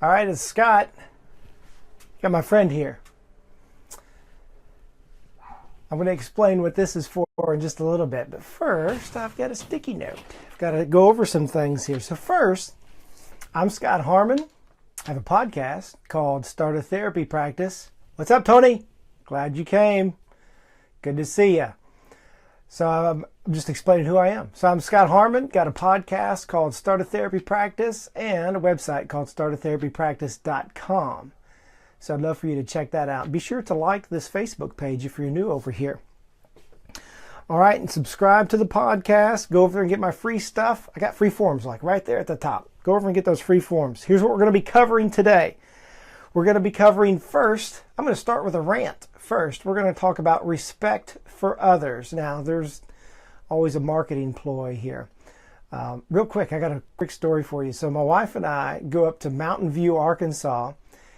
All right, it's Scott. Got my friend here. I'm going to explain what this is for in just a little bit. But first, I've got a sticky note. I've got to go over some things here. So first, I'm Scott Harmon. I have a podcast called Start a Therapy Practice. What's up, Tony? Glad you came. Good to see you. So I'm just explaining who I am. So I'm Scott Harmon, got a podcast called Start a Therapy Practice and a website called startatherapypractice.com. So I'd love for you to check that out. Be sure to like this Facebook page if you're new over here. All right, and subscribe to the podcast. Go over there and get my free stuff. I got free forms like right there at the top. Go over and get those free forms. Here's what we're going to be covering today. We're going to be covering first, I'm going to start with a rant. First, we're going to talk about respect for others. Now, there's always a marketing ploy here. Real quick, I got a quick story for you. So my wife and I go up to Mountain View, Arkansas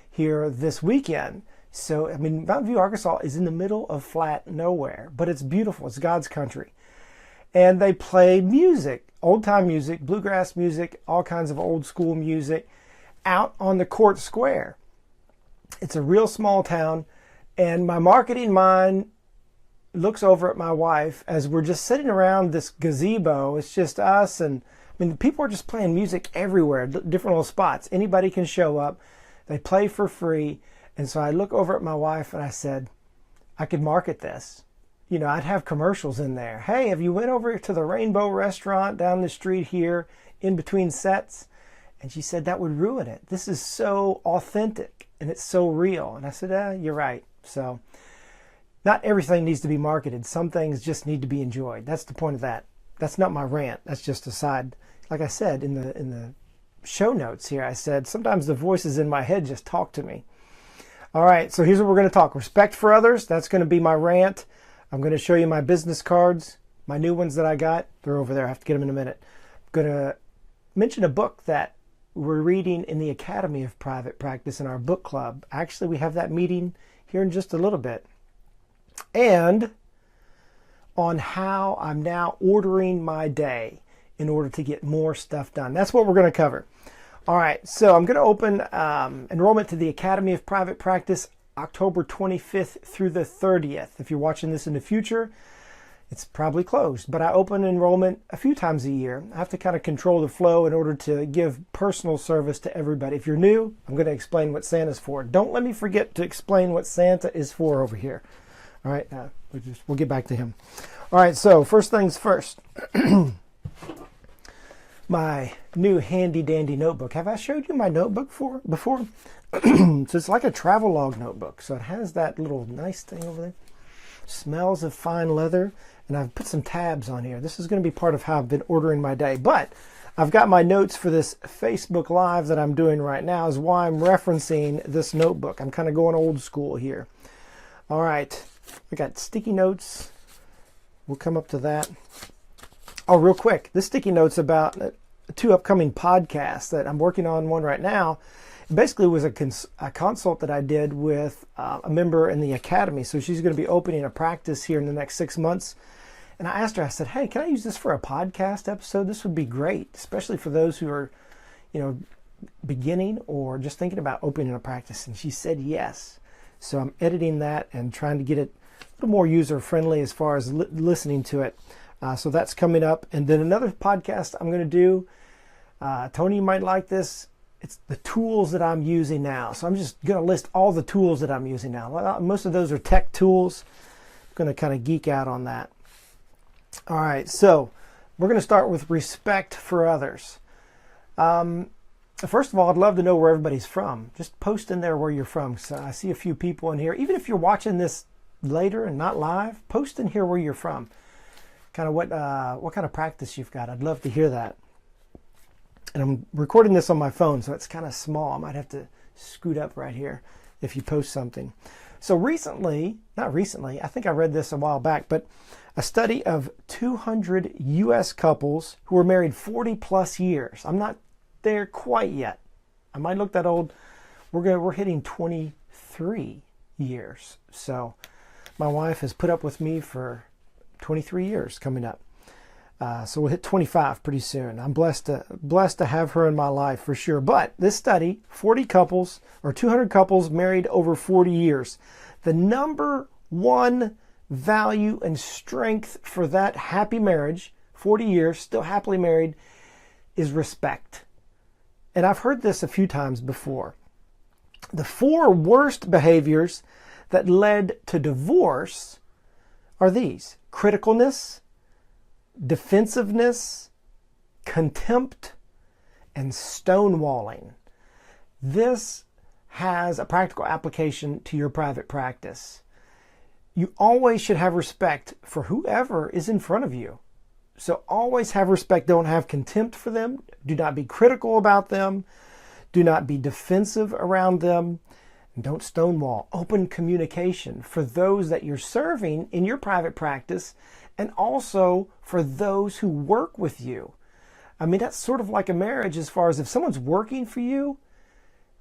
here this weekend. So, Mountain View, Arkansas is in the middle of flat nowhere, but it's beautiful. It's God's country. And they play music, old-time music, bluegrass music, all kinds of old school music out on the court square. It's a real small town, and my marketing mind looks over at my wife as we're just sitting around this gazebo. It's just us, and people are just playing music everywhere, different little spots. Anybody can show up. They play for free. And so I look over at my wife and I said, I could market this. You know, I'd have commercials in there. Hey, have you went over to the Rainbow Restaurant down the street here in between sets? And she said, that would ruin it. This is so authentic and it's so real. And I said, you're right. So not everything needs to be marketed. Some things just need to be enjoyed. That's the point of that. That's not my rant. That's just a side. Like I said in the show notes here, I said, sometimes the voices in my head just talk to me. All right, so here's what we're going to talk. Respect for others. That's going to be my rant. I'm going to show you my business cards, my new ones that I got. They're over there. I have to get them in a minute. I'm going to mention a book that we're reading in the Academy of Private Practice in our book club. Actually, we have that meeting here in just a little bit. And on how I'm now ordering my day in order to get more stuff done. That's what we're going to cover. All right, so I'm going to open enrollment to the Academy of Private Practice October 25th through the 30th. If you're watching this in the future, it's probably closed, but I open enrollment a few times a year. I have to kind of control the flow in order to give personal service to everybody. If you're new, I'm going to explain what Santa's for. Don't let me forget to explain what Santa is for over here. All right, we'll get back to him. All right, so first things first. My new handy dandy notebook. Have I showed you my notebook before? So it's like a travel log notebook. So it has that little nice thing over there. Smells of fine leather. And I've put some tabs on here. This is going to be part of how I've been ordering my day. But I've got my notes for this Facebook Live that I'm doing right now is why I'm referencing this notebook. I'm kind of going old school here. All right. I got sticky notes. We'll come up to that. Oh, real quick. This sticky note's about two upcoming podcasts that I'm working on one right now. It basically was a consult that I did with a member in the academy. So she's going to be opening a practice here in the next 6 months. And I asked her, I said, hey, can I use this for a podcast episode? This would be great, especially for those who are, beginning or just thinking about opening a practice. And she said yes. So I'm editing that and trying to get it a little more user-friendly as far as listening to it. So that's coming up. And then another podcast I'm going to do, Tony, you might like this. It's the tools that I'm using now. So I'm just going to list all the tools that I'm using now. Most of those are tech tools. I'm going to kind of geek out on that. All right, so we're going to start with respect for others. First of all, I'd love to know where everybody's from. Just post in there where you're from. So I see a few people in here. Even if you're watching this later and not live, post in here where you're from. Kind of what kind of practice you've got. I'd love to hear that. And I'm recording this on my phone, so it's kind of small. I might have to scoot up right here if you post something. So not recently, I think I read this a while back, but a study of 200 U.S. couples who were married 40 plus years. I'm not there quite yet. I might look that old. We're hitting 23 years. So my wife has put up with me for 23 years coming up. So we'll hit 25 pretty soon. I'm blessed to have her in my life for sure. But this study, 40 couples or 200 couples married over 40 years. The number one value and strength for that happy marriage, 40 years, still happily married, is respect. And I've heard this a few times before. The 4 worst behaviors that led to divorce are these: criticalness, defensiveness, contempt, and stonewalling. This has a practical application to your private practice. You always should have respect for whoever is in front of you. So always have respect. Don't have contempt for them. Do not be critical about them. Do not be defensive around them. And don't stonewall. Open communication for those that you're serving in your private practice, and also for those who work with you. I mean, that's sort of like a marriage as far as if someone's working for you.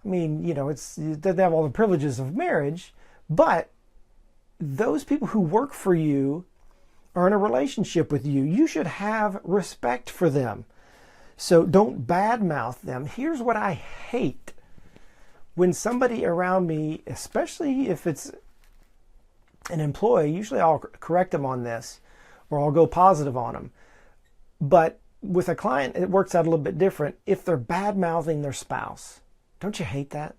I mean, it doesn't have all the privileges of marriage, but those people who work for you are in a relationship with you. You should have respect for them. So don't badmouth them. Here's what I hate. When somebody around me, especially if it's an employee, usually I'll correct them on this or I'll go positive on them. But with a client, it works out a little bit different. If they're bad-mouthing their spouse, don't you hate that?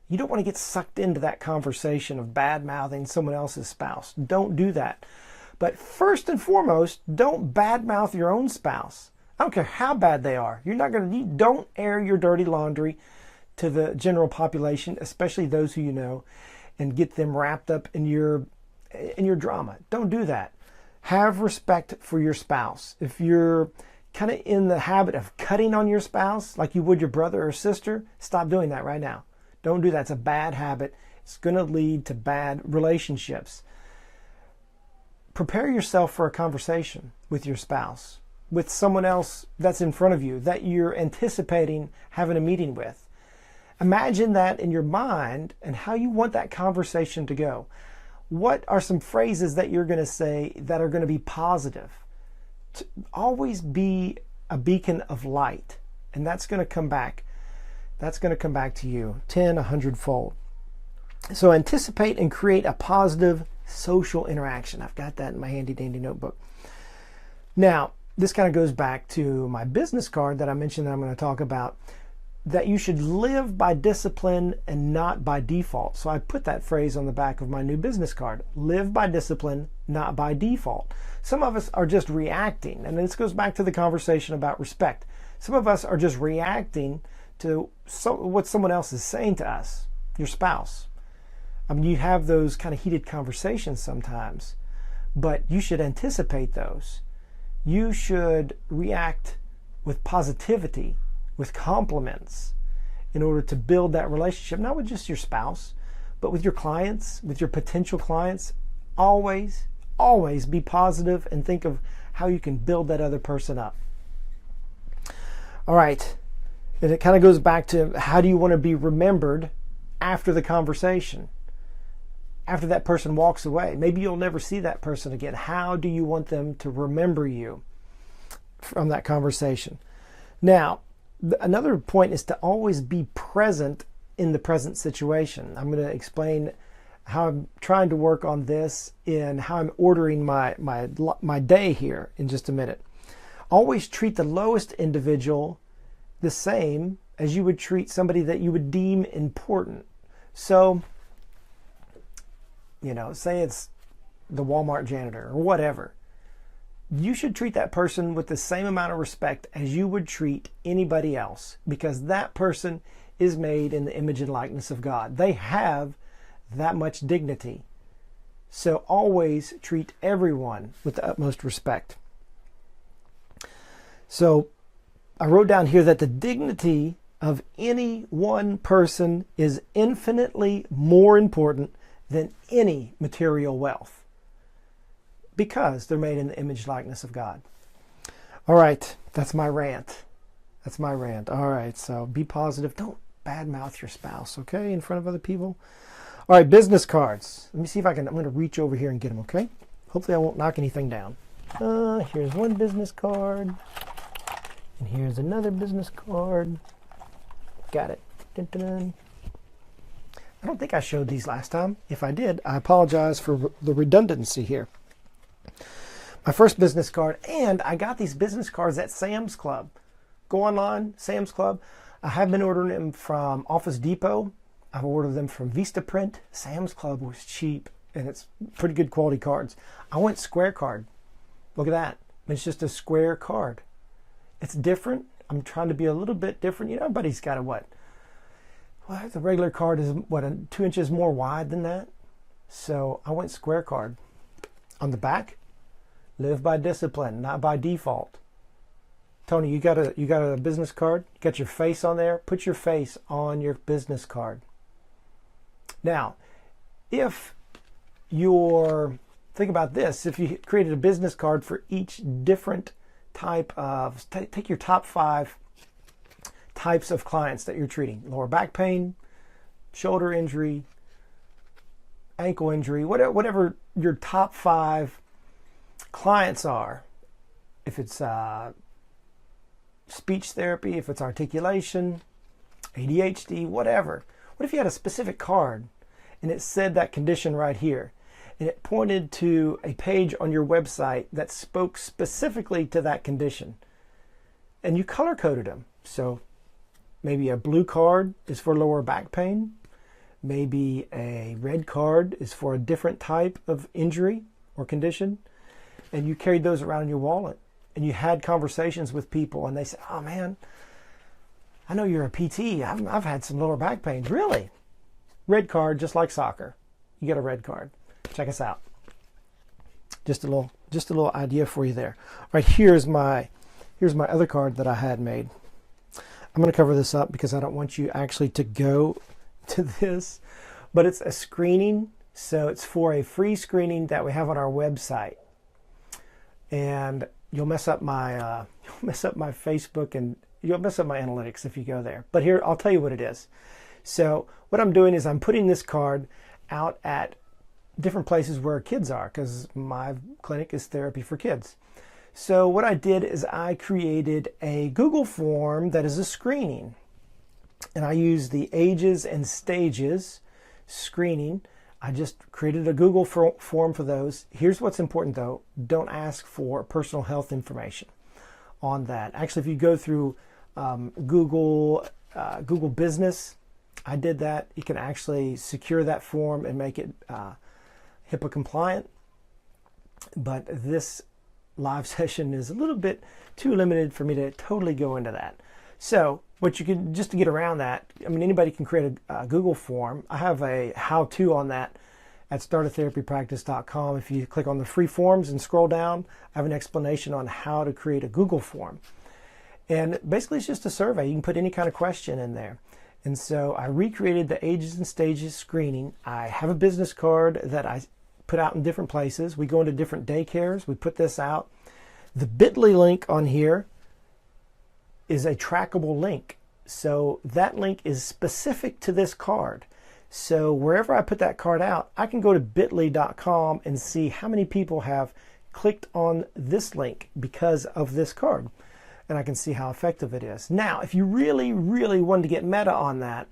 You don't want to get sucked into that conversation of bad-mouthing someone else's spouse. Don't do that. But first and foremost, don't bad-mouth your own spouse. I don't care how bad they are. You don't air your dirty laundry to the general population, especially those who you know, and get them wrapped up in your drama. Don't do that. Have respect for your spouse. If you're kind of in the habit of cutting on your spouse like you would your brother or sister, stop doing that right now. Don't do that. It's a bad habit. It's going to lead to bad relationships. Prepare yourself for a conversation with your spouse, with someone else that's in front of you that you're anticipating having a meeting with. Imagine that in your mind and how you want that conversation to go. What are some phrases that you're going to say that are going to be positive? To always be a beacon of light, and that's going to come back. That's going to come back to you 10, 100-fold. So anticipate and create a positive social interaction. I've got that in my handy dandy notebook. Now, this kind of goes back to my business card that I mentioned that I'm going to talk about, that you should live by discipline and not by default. So I put that phrase on the back of my new business card. Live by discipline, not by default. Some of us are just reacting, and this goes back to the conversation about respect. Some of us are just reacting to what someone else is saying to us, your spouse. I mean, you have those kind of heated conversations sometimes, but you should anticipate those. You should react with positivity, with compliments, in order to build that relationship, not with just your spouse, but with your clients, with your potential clients. Always be positive and think of how you can build that other person up. All right. And it kind of goes back to, how do you want to be remembered after the conversation? After that person walks away, maybe you'll never see that person again. How do you want them to remember you from that conversation? Now, another point is to always be present in the present situation. I'm going to explain how I'm trying to work on this and how I'm ordering my day here in just a minute. Always treat the lowest individual the same as you would treat somebody that you would deem important. So, say it's the Walmart janitor or whatever. You should treat that person with the same amount of respect as you would treat anybody else, because that person is made in the image and likeness of God. They have that much dignity. So always treat everyone with the utmost respect. So I wrote down here that the dignity of any one person is infinitely more important than any material wealth, because they're made in the image and likeness of God. All right, that's my rant. All right, so be positive. Don't badmouth your spouse, okay, in front of other people. All right, business cards. Let me see if I'm going to reach over here and get them, okay? Hopefully I won't knock anything down. Here's one business card. And here's another business card. Got it. Dun, dun, dun. I don't think I showed these last time. If I did, I apologize for the redundancy here. My first business card, and I got these business cards at Sam's Club. Go online, Sam's Club. I have been ordering them from Office Depot. I've ordered them from Vistaprint. Sam's Club was cheap, and it's pretty good quality cards. I went square card. Look at that. It's just a square card. It's different. I'm trying to be a little bit different. You know, everybody's got a what? Well, the regular card is, what, 2 inches more wide than that? So I went square card. On the back, live by discipline, not by default. Tony, you got a business card? You got your face on there? Put your face on your business card. Now, if you're, think about this, if you created a business card for each different type of, take your top 5 types of clients that you're treating. Lower back pain, shoulder injury, ankle injury, whatever your top 5 clients are. If it's speech therapy, if it's articulation, ADHD, whatever. What if you had a specific card and it said that condition right here, and it pointed to a page on your website that spoke specifically to that condition, and you color coded them? So maybe a blue card is for lower back pain, maybe a red card is for a different type of injury or condition, and you carried those around in your wallet, and you had conversations with people, and they said, "Oh man, I know you're a PT. I've had some lower back pain." Really? Red card, just like soccer. You get a red card. Check us out. Just a little idea for you there. Right, here's my other card that I had made. I'm going to cover this up because I don't want you actually to go to this, but it's a screening. So it's for a free screening that we have on our website, and you'll mess up my Facebook, and you'll mess up my analytics if you go there. But here, I'll tell you what it is. So what I'm doing is I'm putting this card out at different places where kids are, because my clinic is therapy for kids. So what I did is I created a Google form that is a screening, and I used the ages and stages screening. I just created a Google form for those. Here's what's important though. Don't ask for personal health information on that. Actually, if you go through Google Business, I did that. You can actually secure that form and make it HIPAA compliant. But this live session is a little bit too limited for me to totally go into that. So what you can, just to get around that, I mean, anybody can create a Google form. I have a how-to on that at startatherapypractice.com. If you click on the free forms and scroll down, I have an explanation on how to create a Google form. And basically it's just a survey. You can put any kind of question in there. And so I recreated the ages and stages screening. I have a business card that I put out in different places. We go into different daycares. We put this out. The bit.ly link on here is a trackable link. So that link is specific to this card. So wherever I put that card out, I can go to bit.ly.com and see how many people have clicked on this link because of this card. And I can see how effective it is. Now, if you really, really wanted to get meta on that,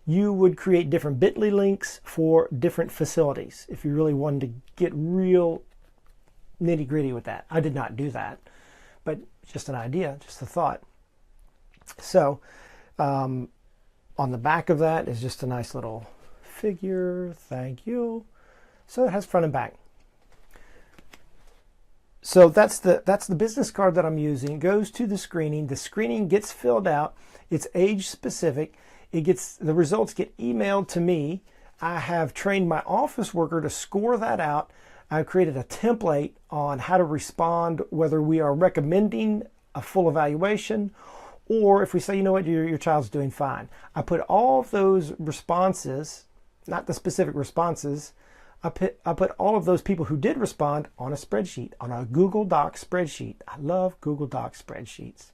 you would create different bit.ly links for different facilities. If you really wanted to get real nitty gritty with that. I did not do that, but just an idea, just a thought. So on the back of that is just a nice little figure. Thank you. So it has front and back. So that's the business card that I'm using. It goes to the screening. The screening gets filled out. It's age specific. The results get emailed to me. I have trained my office worker to score that out. I've created a template on how to respond, whether we are recommending a full evaluation or if we say, you know what, your child's doing fine. I put all of those responses, not the specific responses, I put all of those people who did respond on a spreadsheet, on a Google Doc spreadsheet. I love Google Doc spreadsheets.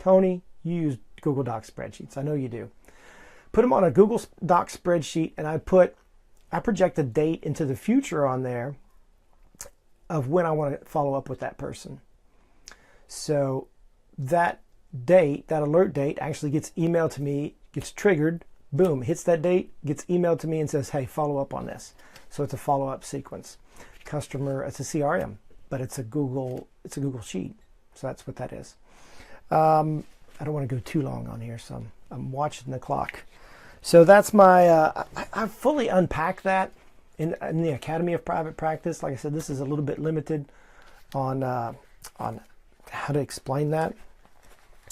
Tony, you use Google Doc spreadsheets. I know you do. Put them on a Google Doc spreadsheet, and I project a date into the future on there of when I want to follow up with that person. So that date, that alert date, actually gets emailed to me, gets triggered, boom, hits that date, gets emailed to me and says, hey, follow up on this. So it's a follow-up sequence. Customer, it's a CRM, but it's a Google Sheet. So that's what that is. I don't want to go too long on here, so I'm watching the clock. So that's my, I fully unpacked that in the Academy of Private Practice. Like I said, this is a little bit limited on how to explain that.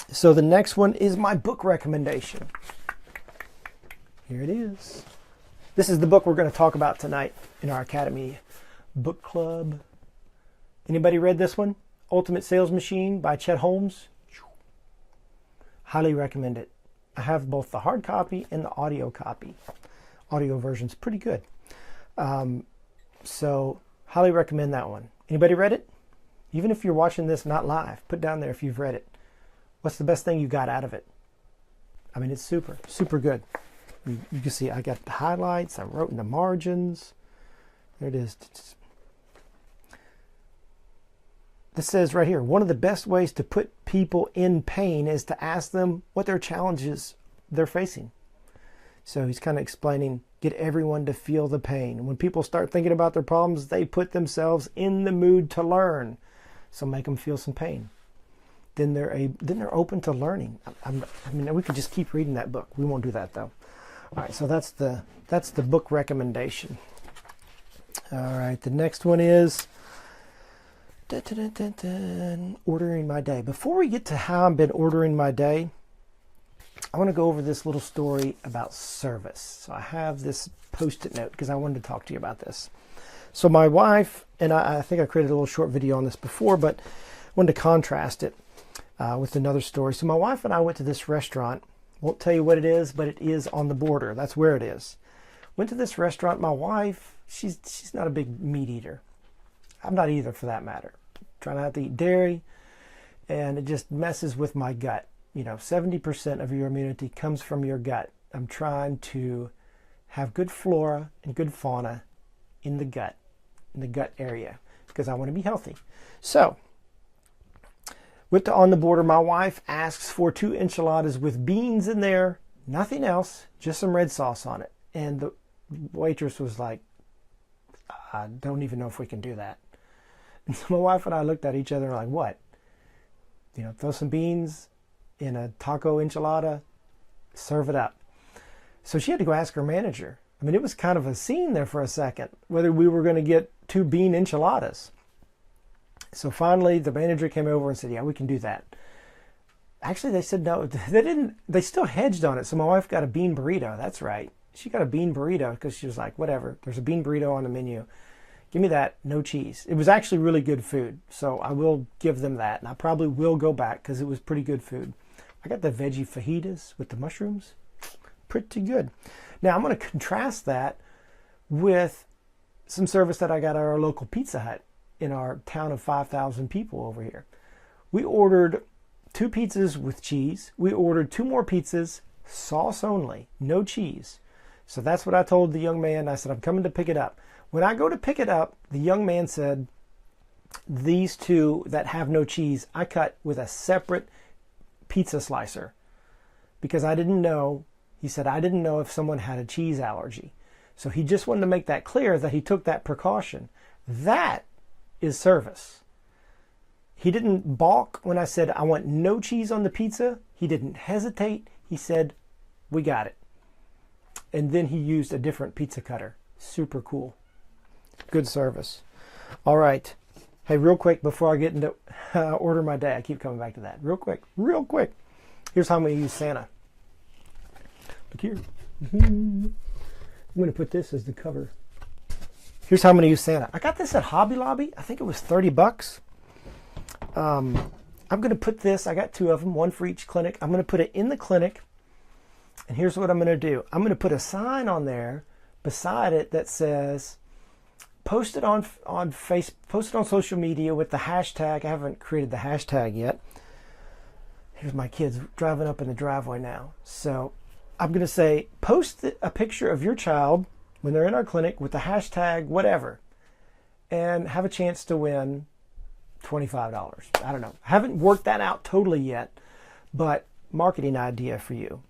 So the next one is my book recommendation. Here it is. This is the book we're going to talk about tonight in our Academy Book Club. Anybody read this one? Ultimate Sales Machine by Chet Holmes. Highly recommend it. I have both the hard copy and the audio copy. Audio version's pretty good. So highly recommend that one. Anybody read it? Even if you're watching this not live, put down there if you've read it. What's the best thing you got out of it? I mean, it's super, super good. You can see I got the highlights. I wrote in the margins. There it is. This says right here, one of the best ways to put people in pain is to ask them what their challenges they're facing. So he's kind of explaining, get everyone to feel the pain. When people start thinking about their problems, they put themselves in the mood to learn. So make them feel some pain. Then they're open to learning. I mean, we could just keep reading that book. We won't do that though. All right, so that's the book recommendation. All right, the next one is ordering my day. Before we get to how I've been ordering my day, I want to go over this little story about service. So I have this Post-it note because I wanted to talk to you about this. So my wife, and I think I created a little short video on this before, but I wanted to contrast it with another story. So my wife and I went to this restaurant. Won't tell you what it is, but it is on the border. That's where it is. Went to this restaurant. My wife, she's not a big meat eater. I'm not either, for that matter. Trying not to eat dairy, and it just messes with my gut. 70% of your immunity comes from your gut. I'm trying to have good flora and good fauna in the gut area, because I want to be healthy. So, on the border, my wife asks for 2 enchiladas with beans in there, nothing else, just some red sauce on it. And the waitress was like, I don't even know if we can do that. And so my wife and I looked at each other and were like, what? Throw some beans in a taco enchilada, serve it up. So she had to go ask her manager. I mean, it was kind of a scene there for a second, whether we were going to get 2 bean enchiladas. So finally, the manager came over and said, yeah, we can do that. Actually, they said no. They didn't. They still hedged on it. So my wife got a bean burrito. That's right. She got a bean burrito because she was like, whatever. There's a bean burrito on the menu. Give me that. No cheese. It was actually really good food. So I will give them that. And I probably will go back because it was pretty good food. I got the veggie fajitas with the mushrooms. Pretty good. Now, I'm going to contrast that with some service that I got at our local Pizza Hut in our town of 5,000 people over here. We ordered 2 pizzas with cheese. We ordered 2 more pizzas, sauce only, no cheese. So that's what I told the young man. I said, I'm coming to pick it up. When I go to pick it up, the young man said, these 2 that have no cheese, I cut with a separate pizza slicer because I didn't know. He said, I didn't know if someone had a cheese allergy. So he just wanted to make that clear that he took that precaution. That is service. He didn't balk when I said, I want no cheese on the pizza. He didn't hesitate. He said, we got it. And then he used a different pizza cutter. Super cool. Good service. All right. Hey, real quick before I get into order my day, I keep coming back to that. Real quick. Here's how I'm going to use Santa. Look here. I'm going to put this as the cover. Here's how I'm going to use Santa. I got this at Hobby Lobby. I think it was $30. I'm going to put this. I got 2 of them, 1 for each clinic. I'm going to put it in the clinic. And here's what I'm going to do. I'm going to put a sign on there beside it that says, post it on social media with the hashtag. I haven't created the hashtag yet. Here's my kids driving up in the driveway now. So I'm going to say, post a picture of your child when they're in our clinic with the hashtag whatever. and have a chance to win $25. I don't know. I haven't worked that out totally yet, but marketing idea for you.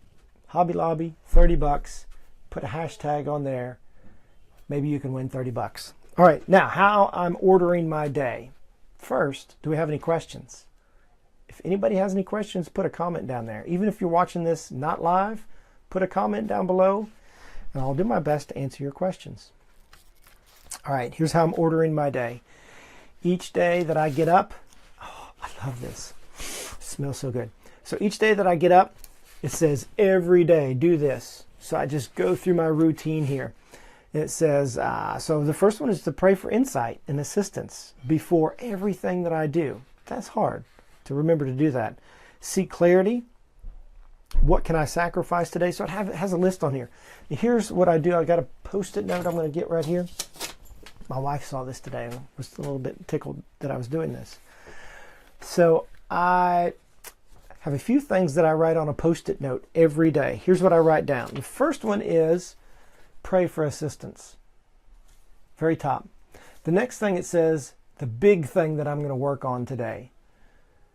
Hobby Lobby, 30 bucks. Put a hashtag on there. Maybe you can win 30 bucks. All right, now how I'm ordering my day. First, do we have any questions? If anybody has any questions, put a comment down there. Even if you're watching this not live, put a comment down below, and I'll do my best to answer your questions. All right, here's how I'm ordering my day. Each day that I get up, oh, I love this. It smells so good. So each day that I get up, it says every day do this. So I just go through my routine here. And it says, so the first one is to pray for insight and assistance before everything that I do. That's hard to remember to do that. Seek clarity. What can I sacrifice today? So it has a list on here. Here's what I do. I got a Post-it note I'm going to get right here. My wife saw this today and was a little bit tickled that I was doing this. So I have a few things that I write on a Post-it note every day. Here's what I write down. The first one is pray for assistance. Very top. The next thing it says, the big thing that I'm going to work on today.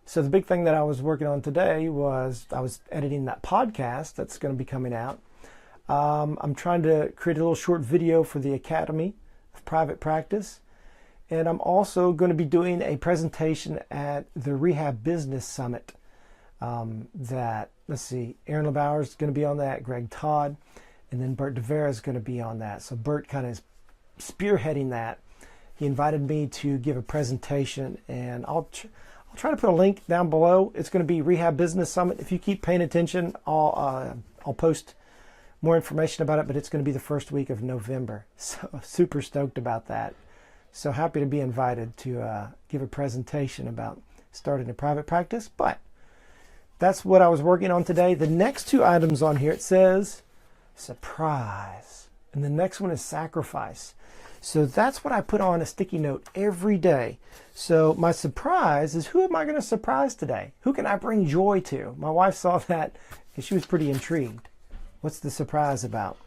So the big thing that I was working on today was I was editing that podcast that's going to be coming out. I'm trying to create a little short video for the Academy of Private Practice. And I'm also going to be doing a presentation at the Rehab Business Summit. Let's see, Aaron LeBauer is going to be on that, Greg Todd, and then Bert DeVera is going to be on that. So Bert kind of is spearheading that. He invited me to give a presentation, and I'll try to put a link down below. It's going to be Rehab Business Summit. If you keep paying attention, I'll post more information about it, but it's going to be the first week of November. So super stoked about that. So happy to be invited to give a presentation about starting a private practice. But that's what I was working on today. The next two items on here, it says surprise. And the next one is sacrifice. So that's what I put on a sticky note every day. So my surprise is, who am I going to surprise today? Who can I bring joy to? My wife saw that and she was pretty intrigued. What's the surprise about?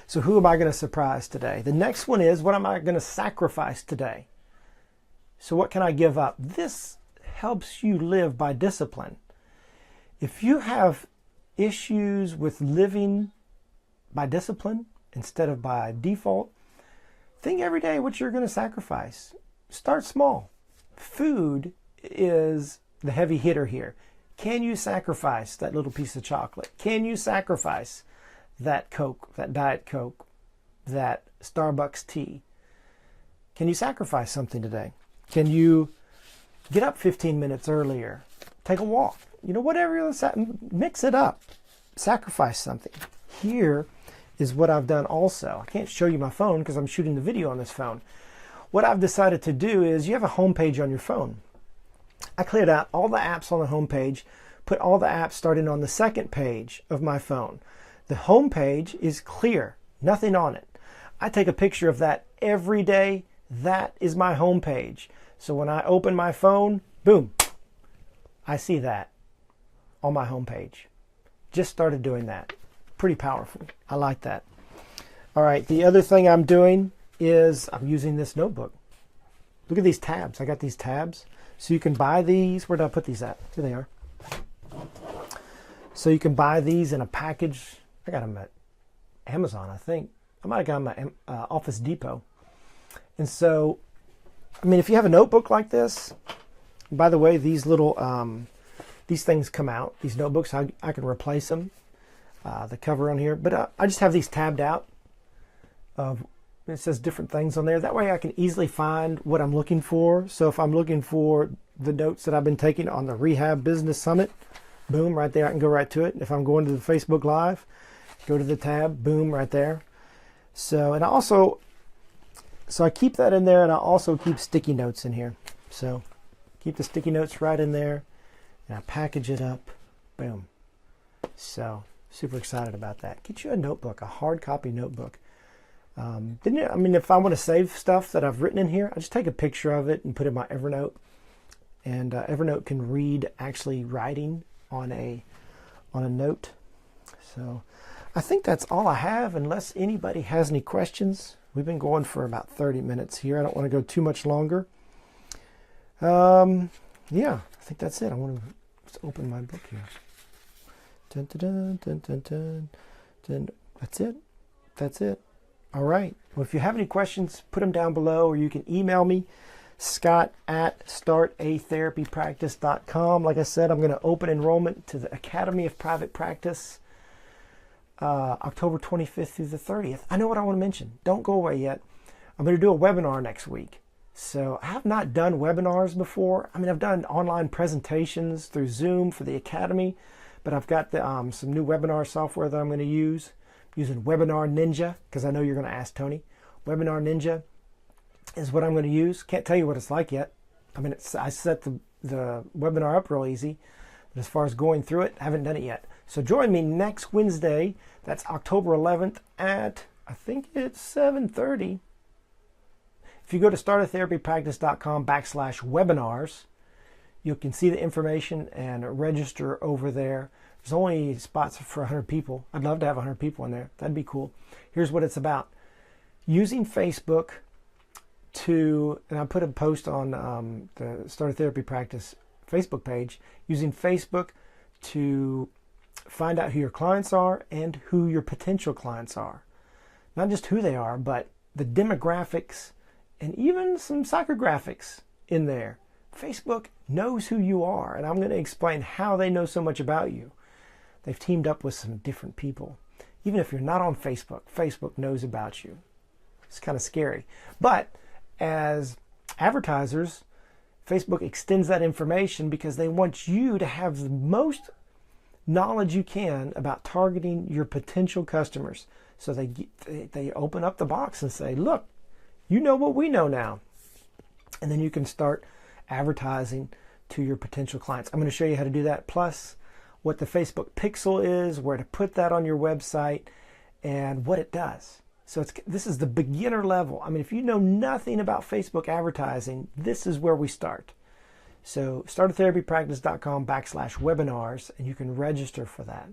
So who am I going to surprise today? The next one is, what am I going to sacrifice today? So what can I give up? This helps you live by discipline. If you have issues with living by discipline instead of by default, think every day what you're going to sacrifice. Start small. Food is the heavy hitter here. Can you sacrifice that little piece of chocolate? Can you sacrifice that Coke, that Diet Coke, that Starbucks tea? Can you sacrifice something today? Can you get up 15 minutes earlier? Take a walk. You know, whatever you're mix it up. Sacrifice something. Here is what I've done also. I can't show you my phone because I'm shooting the video on this phone. What I've decided to do is, you have a home page on your phone. I cleared out all the apps on the home page, put all the apps starting on the second page of my phone. The home page is clear, nothing on it. I take a picture of that every day. That is my home page. So when I open my phone, boom, I see that on my home page. Just started doing that. Pretty powerful. I like that. All right, the other thing I'm doing is I'm using this notebook. Look at these tabs. I got these tabs. So you can buy these. Where did I put these at? Here they are. So you can buy these in a package. I got them at Amazon, I think. I might have got them at Office Depot. And so, I mean, if you have a notebook like this, by the way, these little, these things come out, these notebooks, I can replace them, the cover on here. But I just have these tabbed out. It says different things on there. That way I can easily find what I'm looking for. So if I'm looking for the notes that I've been taking on the Rehab Business Summit, boom, right there, I can go right to it. If I'm going to the Facebook Live, go to the tab, boom, right there. So, and I also, so I keep that in there, and I also keep sticky notes in here. So keep the sticky notes right in there, and I package it up, boom. So super excited about that. Get you a notebook, a hard copy notebook. I mean, if I want to save stuff that I've written in here, I just take a picture of it and put it in my Evernote. And Evernote can read actually writing on a note. So I think that's all I have, unless anybody has any questions. We've been going for about 30 minutes here. I don't want to go too much longer. Yeah, I think that's it. I want to just open my book here. Dun, dun, dun, dun, dun, dun. That's it. That's it. All right. Well, if you have any questions, put them down below, or you can email me, scott@startatherapypractice.com. Like I said, I'm going to open enrollment to the Academy of Private Practice October 25th through the 30th. I know what I want to mention. Don't go away yet. I'm going to do a webinar next week. So I have not done webinars before. I mean, I've done online presentations through Zoom for the Academy, but I've got the, some new webinar software that I'm going to use, using Webinar Ninja, because I know you're going to ask Tony. Webinar Ninja is what I'm going to use. Can't tell you what it's like yet. I mean, I set the webinar up real easy, but as far as going through it, I haven't done it yet. So join me next Wednesday. That's October 11th at, I think it's 7:30. If you go to startatherapypractice.com/webinars, you can see the information and register over there. There's only spots for 100 people. I'd love to have 100 people in there. That'd be cool. Here's what it's about. Using Facebook to, and I put a post on the Start a Therapy Practice Facebook page, using Facebook to find out who your clients are and who your potential clients are. Not just who they are, but the demographics and even some psychographics in there. Facebook knows who you are, and I'm going to explain how they know so much about you. They've teamed up with some different people. Even if you're not on Facebook, Facebook knows about you. It's kind of scary. But as advertisers, Facebook extends that information because they want you to have the most knowledge you can about targeting your potential customers. So they open up the box and say, look, you know what we know now. And then you can start advertising to your potential clients. I'm going to show you how to do that, plus what the Facebook pixel is, where to put that on your website, and what it does. So this is the beginner level. I mean, if you know nothing about Facebook advertising, this is where we start. So startatherapypractice.com/webinars, and you can register for that.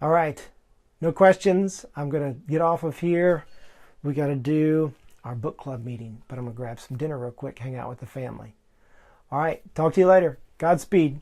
All right, no questions. I'm going to get off of here. We got to do our book club meeting, but I'm going to grab some dinner real quick, hang out with the family. All right, talk to you later. Godspeed.